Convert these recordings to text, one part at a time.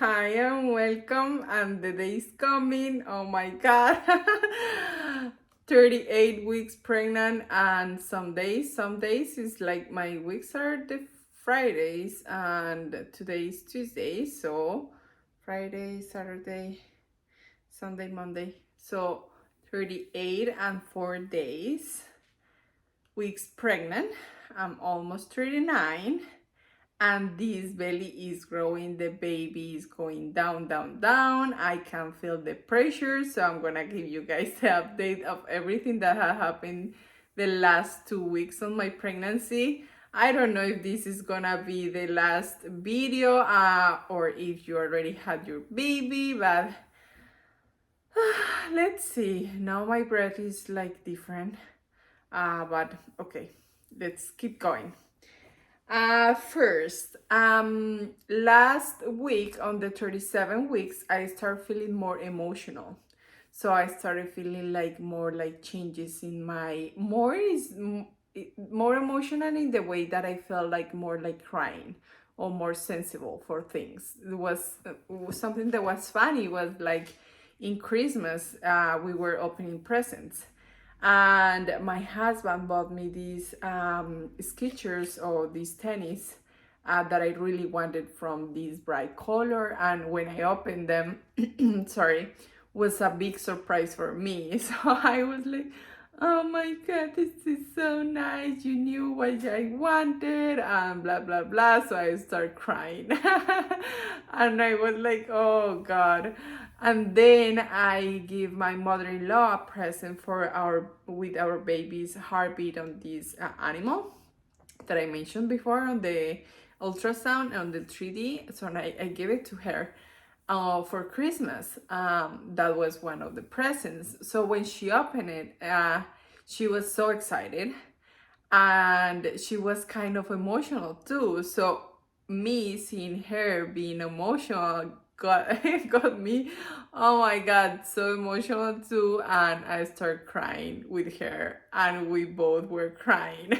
Hi and welcome, and the day is coming. Oh my god. 38 weeks pregnant, and some days is like my weeks are the Fridays, and today is Tuesday, so Friday, Saturday, Sunday, Monday. So 38 and 4 days weeks pregnant. I'm almost 39, and this belly is growing. The baby is going down, down, down. I can feel the pressure, so I'm gonna give you guys the update of everything that has happened the last 2 weeks on my pregnancy. I don't know if this is gonna be the last video or if you already had your baby, but let's see. Now my breath is like different, but okay, let's keep going. First, last week on the 37 weeks, I started feeling more emotional. So I started feeling like more like changes in my more emotional in the way that I felt like more like crying or more sensible for things. It was something that was funny was like in Christmas, we were opening presents, and my husband bought me these Skechers or these tennis that I really wanted from this bright color. And when I opened them, sorry, was a big surprise for me. So I was like, oh my god, this is so nice, you knew what I wanted, and blah blah blah. So I started crying. And I was like, oh god. And then I give my mother-in-law a present for our baby's heartbeat on this animal that I mentioned before on the ultrasound on the 3D. So I gave it to her for Christmas. That was one of the presents. So when she opened it, she was so excited, and she was kind of emotional too. So me seeing her being emotional got got me, oh my god, so emotional too. And I started crying with her, and we both were crying.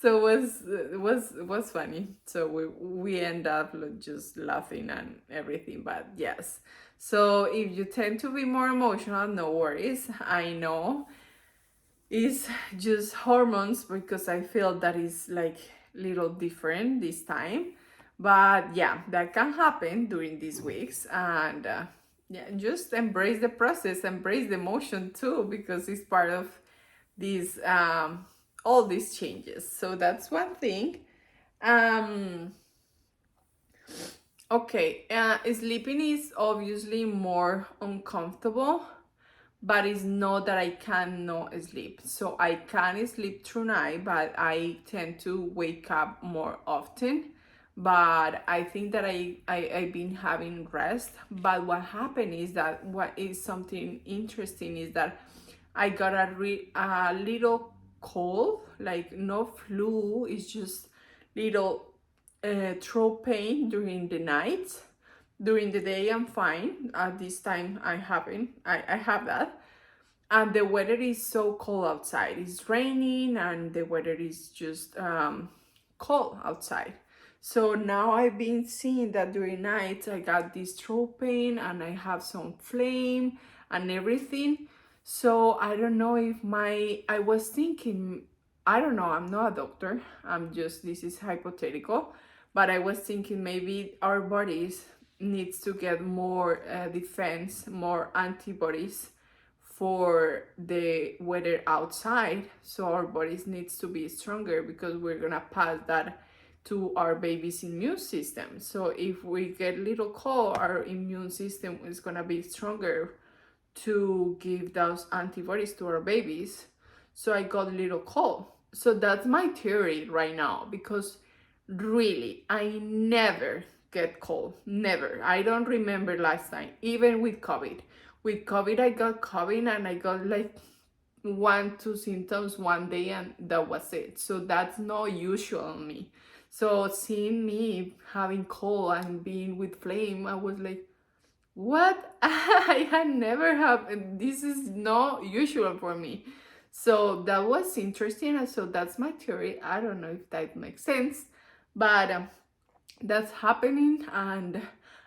So it was funny. So we end up just laughing and everything. But yes, so if you tend to be more emotional, no worries. I know it's just hormones, because I feel that is like little different this time. But yeah, that can happen during these weeks. And yeah, just embrace the process, embrace the emotion too, because it's part of these all these changes. So that's one thing. um okay, sleeping is obviously more uncomfortable, but it's not that I cannot sleep. So I can sleep through night, but I tend to wake up more often. But I think that I've been having rest. But what happened is that what is something interesting is that I got a little cold, like no flu, it's just little throat pain during the night. During the day, I'm fine. At this time, I have that. And the weather is so cold outside. It's raining, and the weather is just cold outside. So now I've been seeing that during night I got this throat pain, and I have some flame and everything. So I don't know if I was thinking, I don't know, I'm not a doctor. This is hypothetical, but I was thinking maybe our bodies needs to get more defense, more antibodies for the weather outside. So our bodies needs to be stronger, because we're gonna pass that to our baby's immune system. So if we get little cold, our immune system is gonna be stronger to give those antibodies to our babies. So I got a little cold. So that's my theory right now, because really I never get cold, never. I don't remember last time, even with COVID. With COVID, I got COVID, and I got like 1 2 symptoms one day, and that was it. So that's not usual on me. So seeing me having cold and being with flame, I was like, what? I had never have, this is not usual for me. So that was interesting, and so that's my theory. I don't know if that makes sense, but that's happening. And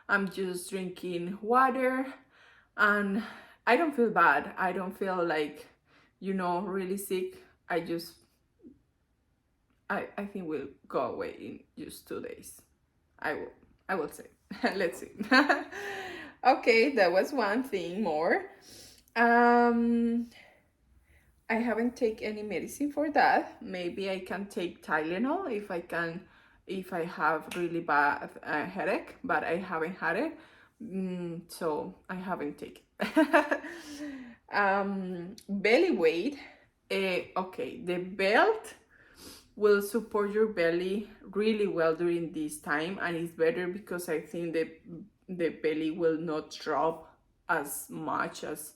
I'm just drinking water, and I don't feel bad. I don't feel like, really sick. I think will go away in just 2 days. I will I will say. Let's see. Okay, that was one thing more. Um I haven't taken any medicine for that. Maybe I can take Tylenol if I have really bad headache, but I haven't had it. So I haven't taken. Belly weight. Okay, the belt will support your belly really well during this time, and it's better because I think the belly will not drop as much as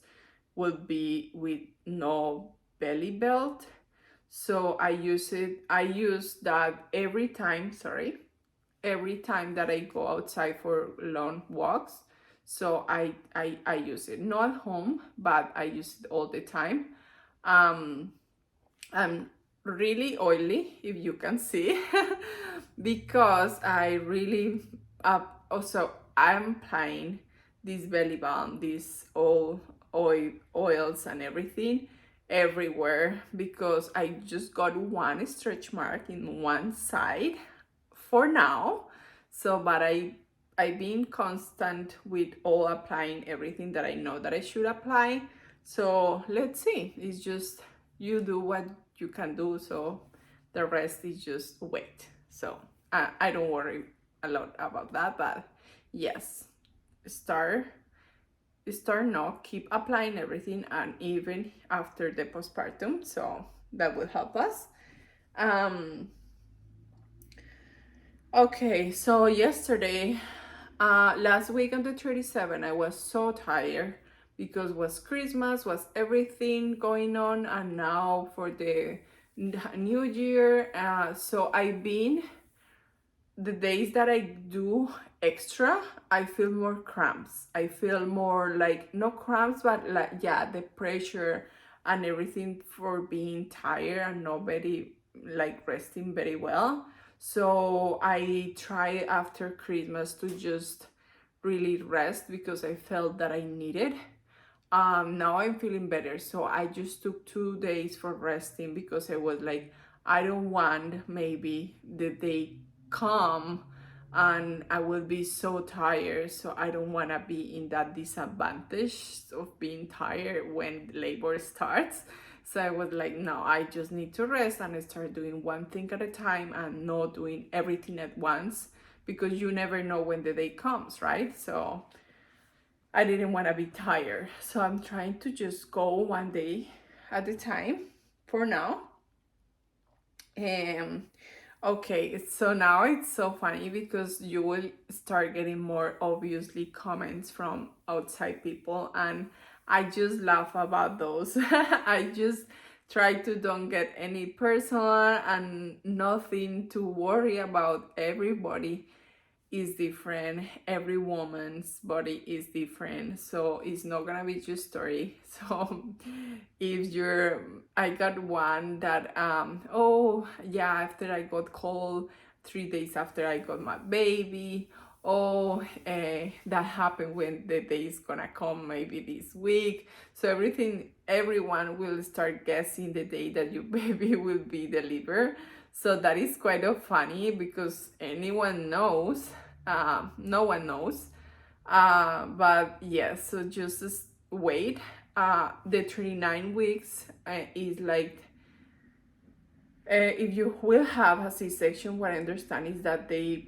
would be with no belly belt. So I use that every time that I go outside for long walks. So I use it, not at home, but I use it all the time. um I'm really oily, if you can see, because I really also I'm applying this belly balm, this all oils and everything everywhere, because I just got one stretch mark in one side for now. So, but I've been constant with all applying everything that I know that I should apply. So let's see. It's just you do what you can do. So the rest is just wait. So I don't worry a lot about that. But yes, start now. Keep applying everything, and even after the postpartum. So that will help us. Um, Okay, so yesterday, last week on the 37th, I was so tired because was Christmas, was everything going on, and now for the new year. So I've been, the days that I do extra, I feel more cramps. I feel more like, no cramps, but like, yeah, the pressure and everything for being tired and not very, like resting very well. So I try after Christmas to just really rest because I felt that I needed. Now I'm feeling better, so I just took 2 days for resting because I was like, I don't want maybe the day come and I will be so tired, so I don't want to be in that disadvantage of being tired when labor starts. So I was like, no, I just need to rest, and I start doing one thing at a time and not doing everything at once, because you never know when the day comes, right? So I didn't want to be tired. So I'm trying to just go one day at a time for now. Okay, so now it's so funny because you will start getting more obviously comments from outside people, and I just laugh about those. I just try to don't get any personal and nothing to worry about. Everybody is different, every woman's body is different, so it's not gonna be just story. So if you're, I got one that oh yeah, after I got cold 3 days after I got my baby, oh that happened when the day is gonna come, maybe this week. So everyone will start guessing the day that your baby will be delivered. So that is quite of funny because anyone knows, no one knows. But yes, so just wait. The 39 weeks is like, if you will have a C-section, what I understand is that they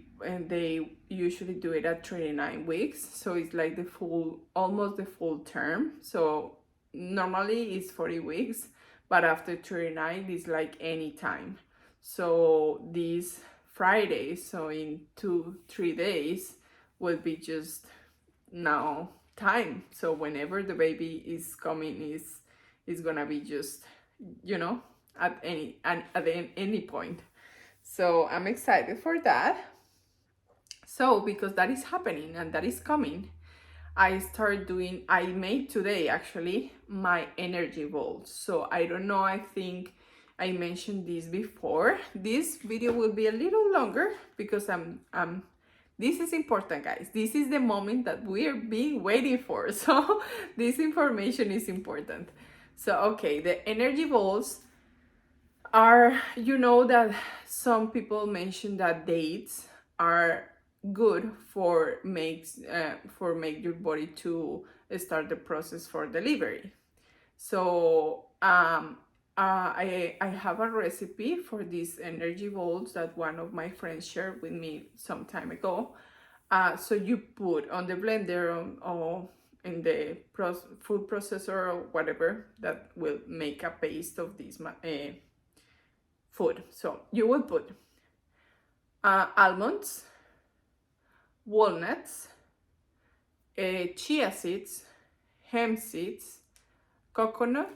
usually do it at 39 weeks. So it's like the full, almost the full term. So normally it's 40 weeks, but after 39 it's like any time. So this Friday, so in 2-3 days, will be just now time. So whenever the baby is coming, is gonna be just, you know, at any point. So I'm excited for that. So because that is happening and that is coming, I made today actually my energy balls. So I don't know, I think I mentioned this before. This video will be a little longer because I'm This is important, guys. This is the moment that we're being waiting for. So this information is important. So, okay, the energy balls are, you know that some people mention that dates are good for make your body to start the process for delivery. So I have a recipe for these energy balls that one of my friends shared with me some time ago. So you put on the blender or in the food processor or whatever that will make a paste of this food. So you will put almonds, walnuts, chia seeds, hemp seeds, coconut,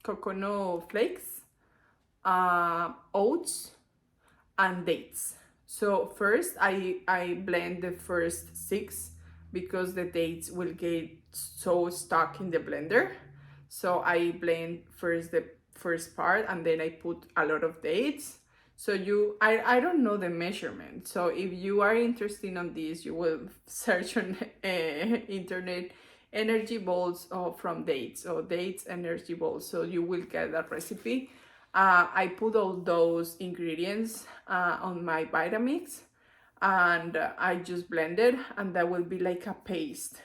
coconut flakes, oats, and dates. So first I blend the first six because the dates will get so stuck in the blender. So I blend first the first part and then I put a lot of dates. So I don't know the measurement. So if you are interested on this, you will search on internet energy balls from dates or dates energy balls. So you will get that recipe. I put all those ingredients on my Vitamix and I just blend it and that will be like a paste.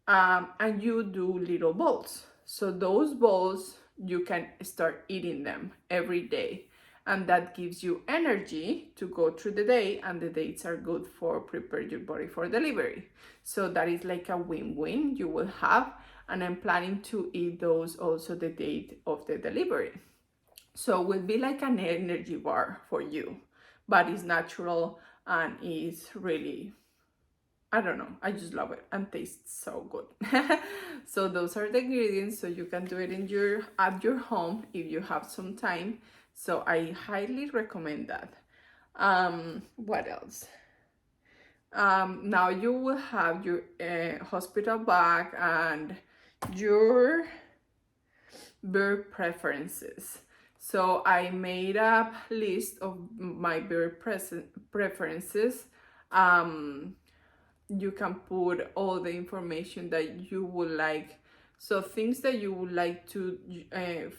And you do little balls. So those balls, you can start eating them every day. And that gives you energy to go through the day, and the dates are good for prepare your body for delivery. So that is like a win-win you will have. And I'm planning to eat those also the date of the delivery. So it will be like an energy bar for you, but it's natural and it's really, I don't know, I just love it and tastes so good. So those are the ingredients. So you can do it in at your home if you have some time. So I highly recommend that. What else? Now you will have your hospital bag and your bird preferences. So I made a list of my bird preferences. You can put all the information that you would like. So things that you would like to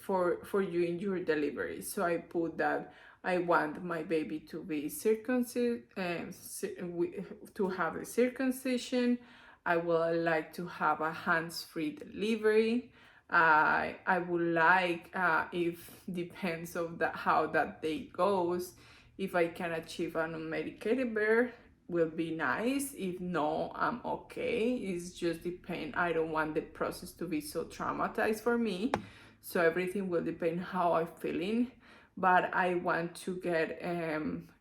for you in your delivery. So I put that I want my baby to be circumcised, to have a circumcision. I would like to have a hands-free delivery. I would like, if depends of how that day goes, if I can achieve an unmedicated birth, will be nice. If no, I'm okay. It's just depend. I don't want the process to be so traumatized for me. So everything will depend how I'm feeling. But I want to get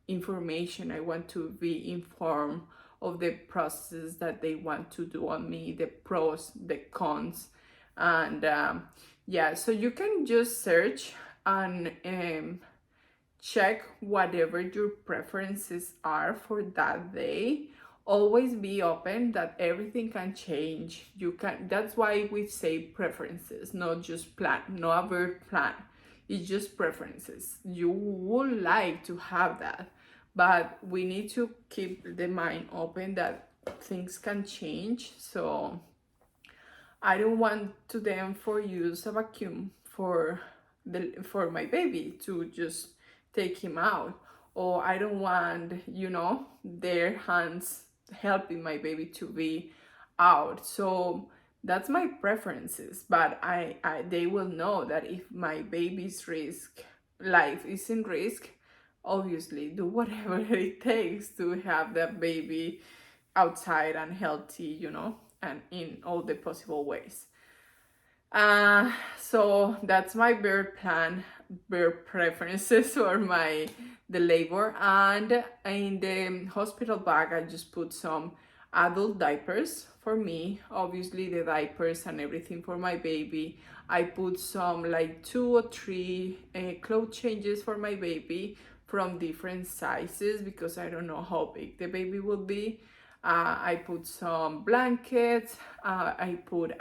information. I want to be informed of the process that they want to do on me, the pros, the cons. And yeah, so you can just search and check whatever your preferences are for that day. Always be open that everything can change. You can, that's why we say preferences, not just plan, not a bird plan. It's just preferences. You would like to have that, but we need to keep the mind open that things can change. So I don't want to them for use a vacuum for my baby to just take him out, or I don't want, their hands helping my baby to be out. So that's my preferences, but I they will know that if my baby's life is in risk, obviously do whatever it takes to have that baby outside and healthy, and in all the possible ways. So that's my birth plan, birth preferences for the labor. And in the hospital bag, I just put some adult diapers for me, obviously the diapers and everything for my baby. I put some like 2 or 3 clothes changes for my baby from different sizes because I don't know how big the baby will be. I put some blankets. I put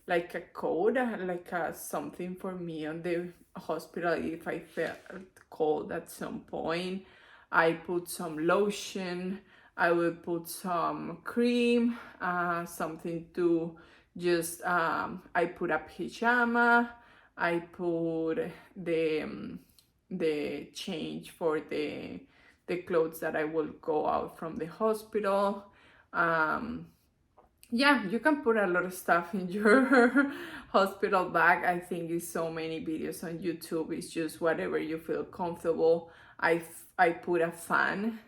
like a coat, like something for me on the hospital if I felt cold at some point. I put some lotion, I will put some cream, something to just, I put a pajama, I put the change for the clothes that I will go out from the hospital. Yeah, you can put a lot of stuff in your hospital bag. I think it's so many videos on YouTube. It's just whatever you feel comfortable. I put a fan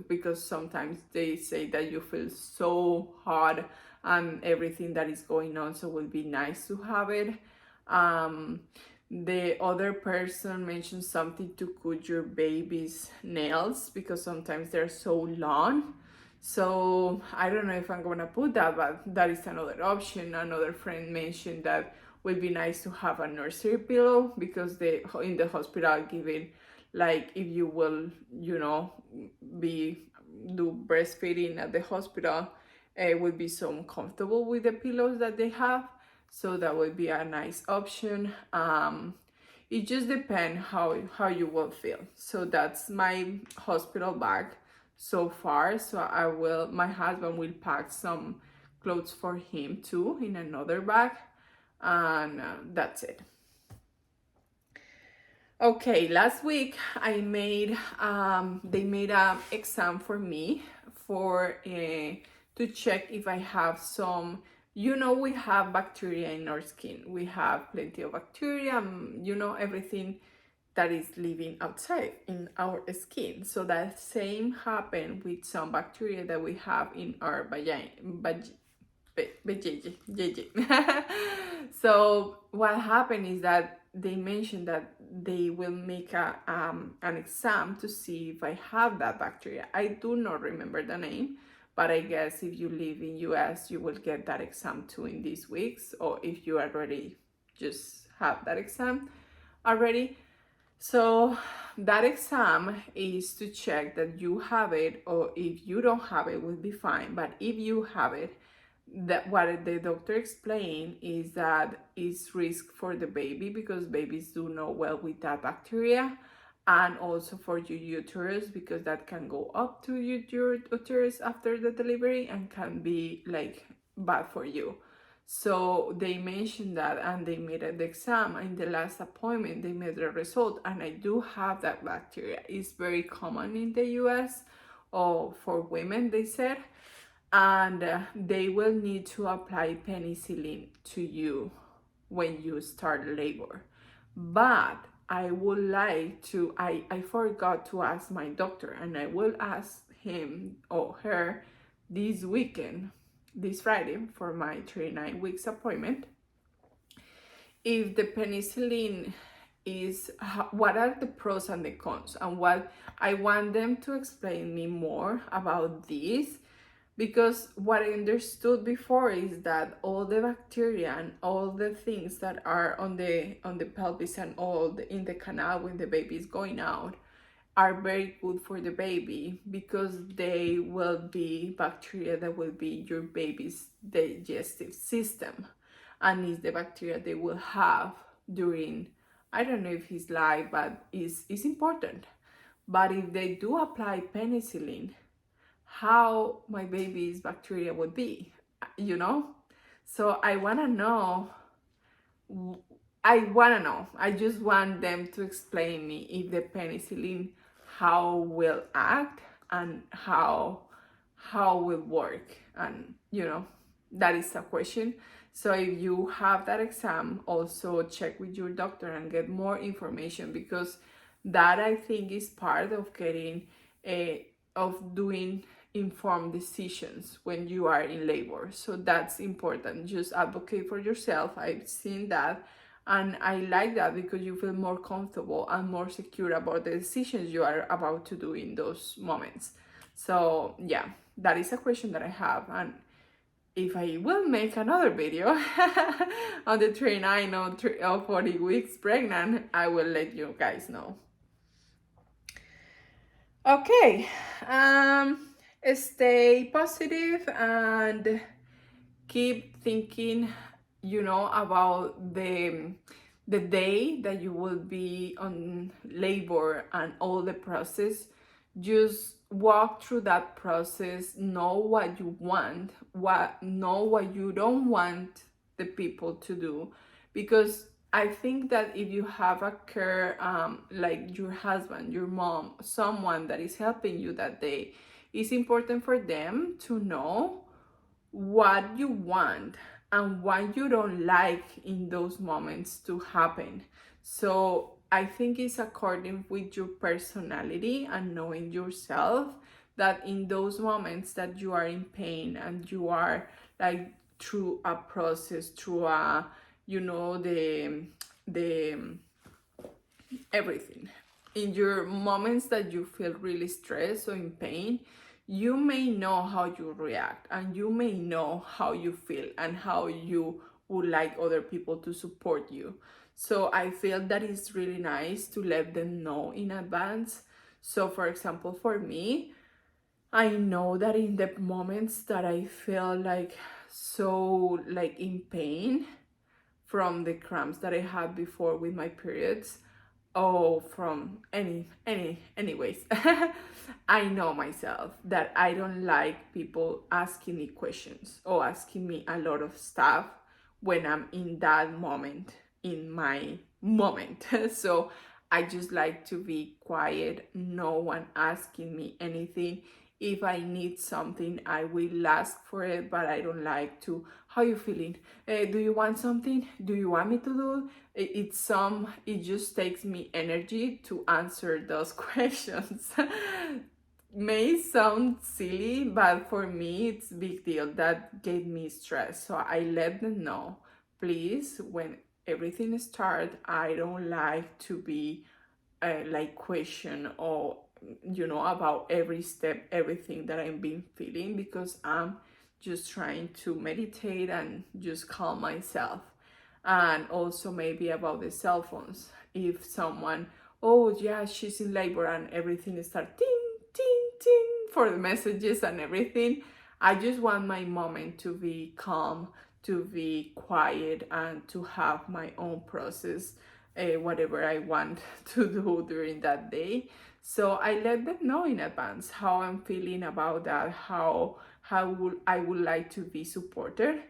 because sometimes they say that you feel so hot and everything that is going on, so it would be nice to have it. Um, the other person mentioned something to cut your baby's nails because sometimes they're so long. So I don't know if I'm gonna put that, but that is another option. Another friend mentioned that would be nice to have a nursery pillow because they in the hospital give it, like if you will, be do breastfeeding at the hospital, it would be so comfortable with the pillows that they have. So that would be a nice option. It just depends how you will feel. So that's my hospital bag so far. So my husband will pack some clothes for him too in another bag, and that's it. Okay, last week they made a exam for me for to check if I have some. We have bacteria in our skin. We have plenty of bacteria. Everything that is living outside in our skin. So that same happened with some bacteria that we have in our vagina. So what happened is that they mentioned that they will make an exam to see if I have that bacteria. I do not remember the name, but I guess if you live in US, you will get that exam too in these weeks, or if you already just have that exam already. So that exam is to check that you have it, or if you don't have it, will be fine. But if you have it, that what the doctor explained is that it's risk for the baby because babies do not well with that bacteria, and also for your uterus because that can go up to your uterus after the delivery and can be like bad for you. So they mentioned that, and they made the exam. In the last appointment, they made the result, and I do have that bacteria. It's very common in the US, or for women, they said, and they will need to apply penicillin to you when you start labor. But I would like to, I forgot to ask my doctor, and I will ask him or her this weekend, this Friday, for my 39 weeks appointment, if the penicillin is, what are the pros and the cons, and what I want them to explain me more about this, because what I understood before is that all the bacteria and all the things that are on the pelvis and in the canal when the baby is going out are very good for the baby because they will be bacteria that will be your baby's digestive system, and is the bacteria they will have during, I don't know if his life, but is important. But if they do apply penicillin, how my baby's bacteria would be, so I want to know. I just want them to explain me if the penicillin, how will act, and how will work, and that is a question. So if you have that exam, also check with your doctor and get more information, because that, I think, is part of getting of doing informed decisions when you are in labor. So that's important. Just advocate for yourself. I've seen that, and I like that because you feel more comfortable and more secure about the decisions you are about to do in those moments. So yeah, that is a question that I have, and if I will make another video on the 39 or 40 weeks pregnant, I will let you guys know. Okay, stay positive and keep thinking, about the day that you will be on labor and all the process. just walk through that process, know what you want, know what you don't want the people to do. Because I think that if you have a care, like your husband, your mom, someone that is helping you that day, it's important for them to know what you want and what you don't like in those moments to happen. So I think it's according with your personality and knowing yourself, that in those moments that you are in pain and you are like through a process, through a, you know, the everything. In your moments that you feel really stressed or in pain, you may know how you react and you may know how you feel and how you would like other people to support you. So I feel that it's really nice to let them know in advance. So for example, for me, I know that in the moments that I feel like so like in pain from the cramps that I had before with my periods, oh, from anyways, I know myself that I don't like people asking me questions or asking me a lot of stuff when I'm in that moment, in my moment. So I just like to be quiet, no one asking me anything. If I need something, I will ask for it, but I don't like to, how you feeling? Do you want something? Do you want me to do? It just takes me energy to answer those questions. May sound silly, but for me it's a big deal. That gave me stress, so I let them know, please, when everything starts, I don't like to be like question or about every step, everything that I'm been feeling, because I'm just trying to meditate and just calm myself. And also maybe about the cell phones, if someone, oh yeah, she's in labor, and everything start ting ting ting for the messages and everything, I just want my moment to be calm, to be quiet, and to have my own process, whatever I want to do during that day. So I let them know in advance how I'm feeling about that, I would like to be supported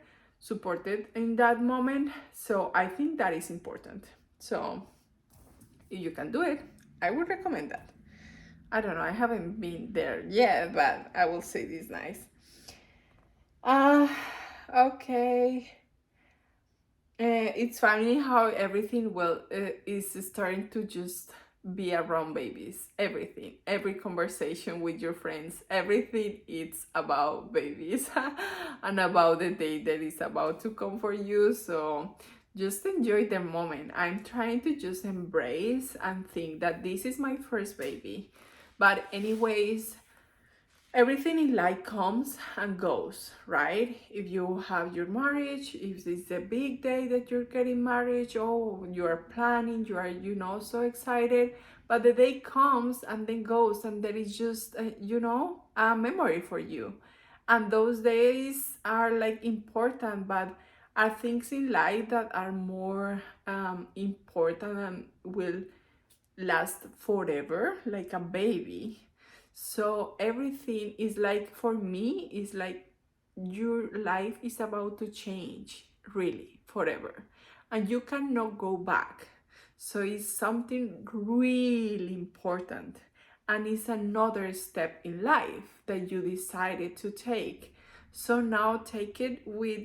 in that moment. So I think that is important. So if you can do it, I would recommend that. I don't know, I haven't been there yet, but I will say this nice. Uh, okay. It's funny how everything is starting to just be around babies. Everything, every conversation with your friends, everything it's about babies and about the day that is about to come for you. So just enjoy the moment. I'm trying to just embrace and think that this is my first baby. But anyways, everything in life comes and goes, right? If you have your marriage, if it's a big day that you're getting married, oh, you are planning, you are, so excited, but the day comes and then goes, and there is just, a memory for you. And those days are like important, but are things in life that are more important and will last forever, like a baby. So everything is like, for me, is like your life is about to change really forever, and you cannot go back. So it's something really important, and it's another step in life that you decided to take. So now take it with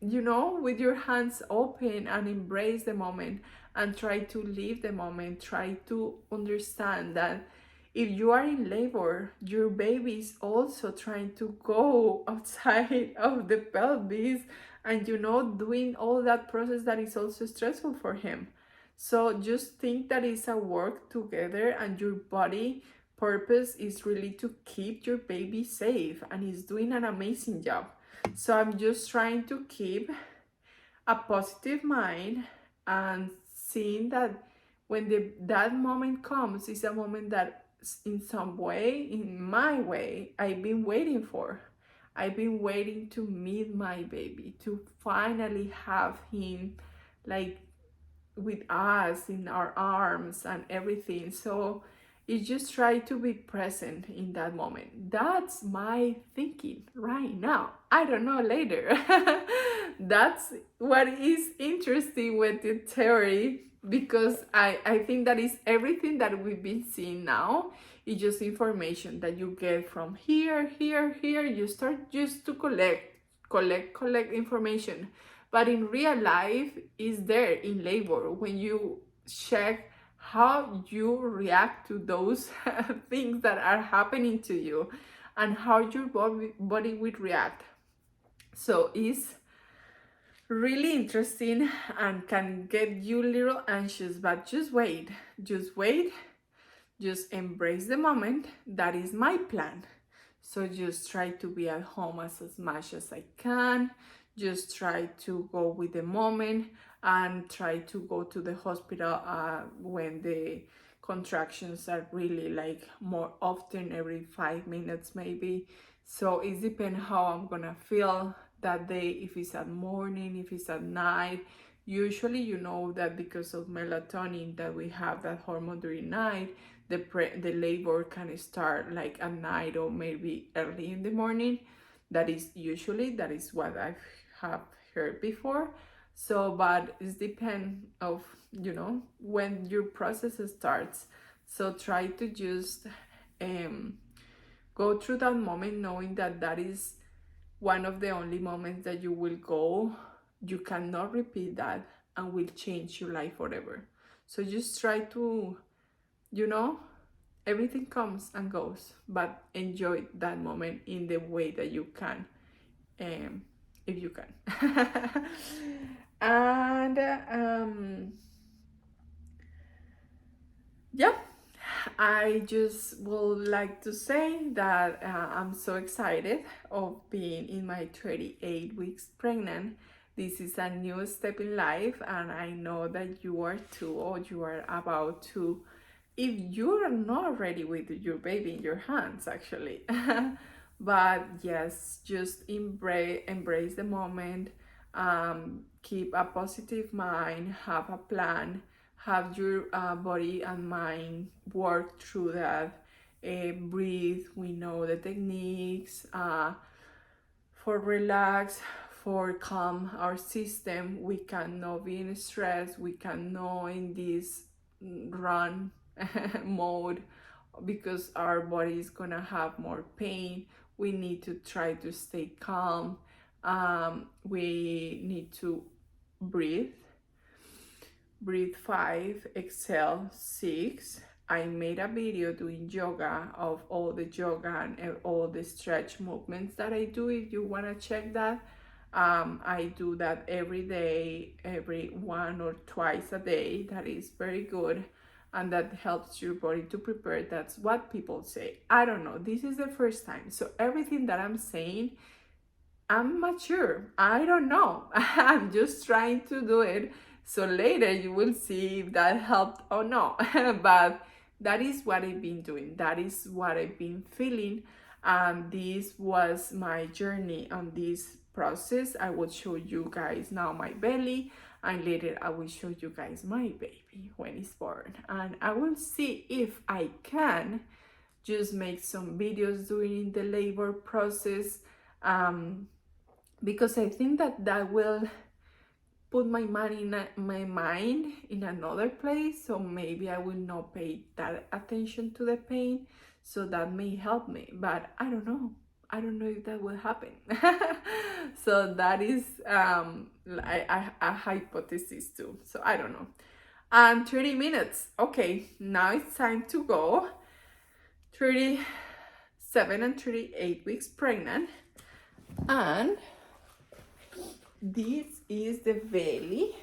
with your hands open, and embrace the moment, and try to live the moment. Try to understand that if you are in labor, your baby is also trying to go outside of the pelvis, and doing all that process that is also stressful for him. So just think that it's a work together, and your body purpose is really to keep your baby safe, and he's doing an amazing job. So I'm just trying to keep a positive mind, and seeing that when that moment comes, it's a moment that in some way, in my way, I've been waiting for. I've been waiting to meet my baby, to finally have him like with us in our arms and everything. So is just try to be present in that moment. That's my thinking right now. I don't know later. That's what is interesting with the theory, because I think that is everything that we've been seeing now. It's just information that you get from here, here, here. You start just to collect information. But in real life, is there in labor when you check how you react to those things that are happening to you, and how your body would react. So it's really interesting and can get you a little anxious, but just wait, just wait, just embrace the moment. That is my plan. So just try to be at home as much as I can. Just try to go with the moment, and try to go to the hospital when the contractions are really like more often, every 5 minutes maybe. So it depends how I'm gonna feel that day, if it's at morning, if it's at night. Usually, you know that because of melatonin that we have, that hormone during night, the labor can start like at night or maybe early in the morning. That is what I have heard before. So, but it depends of, when your process starts. So try to just go through that moment, knowing that that is one of the only moments that you will go. You cannot repeat that, and will change your life forever. So just try to, everything comes and goes, but enjoy that moment in the way that you can, if you can. And yeah, I just would like to say that I'm so excited of being in my 38 weeks pregnant. This is a new step in life, and I know that you are too, or you are about to, if you are not ready with your baby in your hands, actually. But yes, just embrace the moment. Keep a positive mind, have a plan, have your body and mind work through that. Breathe. We know the techniques for relax, for calm our system. We cannot be in stress. We cannot in this run mode, because our body is gonna have more pain. We need to try to stay calm. We need to breathe. Breathe 5, exhale 6. I made a video doing yoga, of all the yoga and all the stretch movements that I do. If you want to check that, I do that every day, every 1 or twice a day. That is very good, and that helps your body to prepare. That's what people say. I don't know, this is the first time, so everything that I'm saying, I'm mature. I don't know. I'm just trying to do it. So later you will see if that helped or not. But that is what I've been doing. That is what I've been feeling. And this was my journey on this process. I will show you guys now my belly, and later I will show you guys my baby when it's born. And I will see if I can just make some videos during the labor process. Because I think that will put my mind in another place, so maybe I will not pay that attention to the pain, so that may help me, but I don't know if that will happen. So that is a hypothesis too, so I don't know. And 30 minutes, okay, now it's time to go. 37 and 38 weeks pregnant, and this is the belly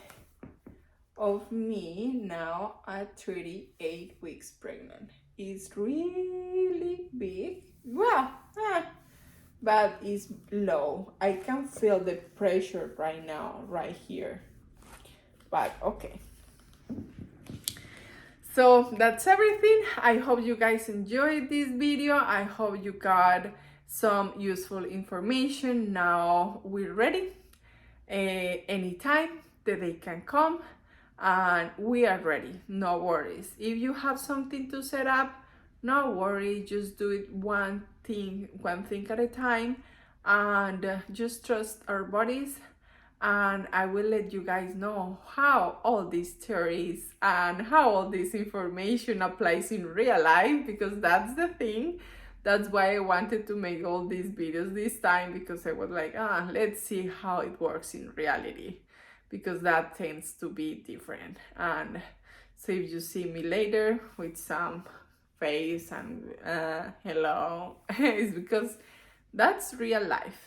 of me now at 38 weeks pregnant. It's really big, well, but it's low. I can feel the pressure right now, right here, but okay. So that's everything. I hope you guys enjoyed this video. I hope you got some useful information. Now we're ready. Anytime the day can come, and we are ready. No worries. If you have something to set up, No worry, just do it one thing at a time, and just trust our bodies. And I will let you guys know how all these theories and how all this information applies in real life, because that's the thing. That's why I wanted to make all these videos this time, because I was like, let's see how it works in reality, because that tends to be different. And so if you see me later with some face and hello, it's because that's real life.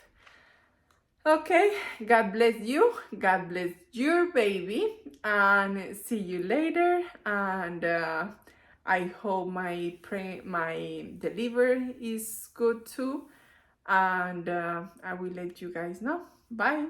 Okay, God bless you. God bless your baby, and see you later. And I hope my delivery is good too. And I will let you guys know. Bye.